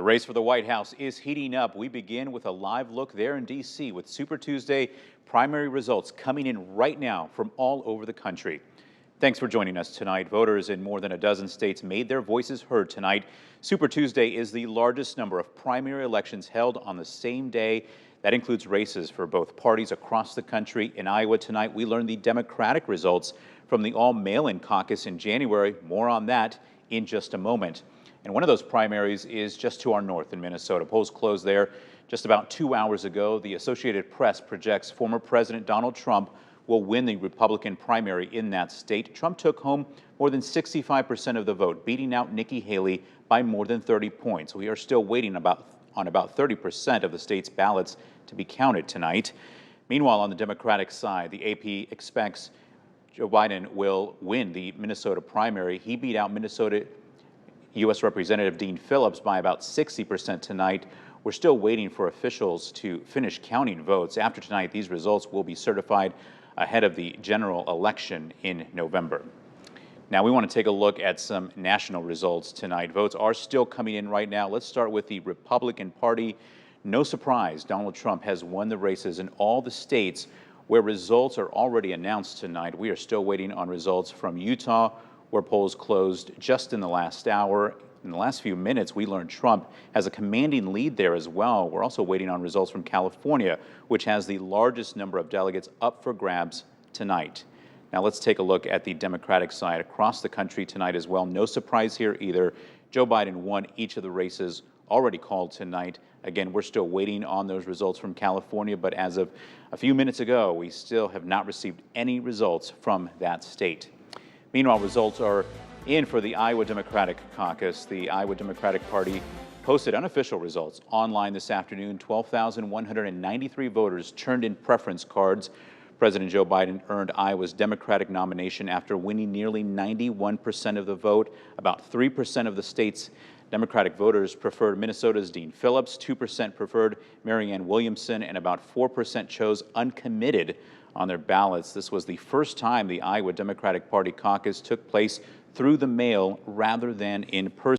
The race for the White House is heating up. We begin with a live look there in D.C. with Super Tuesday primary results coming in right now from all over the country. Thanks for joining us tonight. Voters in more than a dozen states made their voices heard tonight. Super Tuesday is the largest number of primary elections held on the same day. That includes races for both parties across the country. In Iowa tonight, we learned the Democratic results from the all-mail-in caucus in January. More on that in just a moment. And one of those primaries is just to our north in Minnesota. Polls closed there just about 2 hours ago. The Associated Press projects former President Donald Trump will win the Republican primary in that state. Trump took home more than 65% of the vote, beating out Nikki Haley by more than 30 points. We are still waiting on about 30% of the state's ballots to be counted tonight. Meanwhile, on the Democratic side, the AP expects Joe Biden will win the Minnesota primary. He beat out Minnesota U.S. Representative Dean Phillips by about 60% tonight. We're still waiting for officials to finish counting votes. After tonight, these results will be certified ahead of the general election in November. Now, we want to take a look at some national results tonight. Votes are still coming in right now. Let's start with the Republican Party. No surprise, Donald Trump has won the races in all the states where results are already announced tonight. We are still waiting on results from Utah, where polls closed just in the last hour. In the last few minutes, we learned Trump has a commanding lead there as well. We're also waiting on results from California, which has the largest number of delegates up for grabs tonight. Now let's take a look at the Democratic side across the country tonight as well. No surprise here either. Joe Biden won each of the races already called tonight. Again, we're still waiting on those results from California, but as of a few minutes ago, we still have not received any results from that state. Meanwhile, results are in for the Iowa Democratic caucus. The Iowa Democratic Party posted unofficial results online this afternoon. 12,193 voters turned in preference cards. President Joe Biden earned Iowa's Democratic nomination after winning nearly 91% of the vote. About 3% of the state's Democratic voters preferred Minnesota's Dean Phillips, 2% preferred Marianne Williamson, and about 4% chose uncommitted on their ballots. This was the first time the Iowa Democratic Party caucus took place through the mail rather than in person.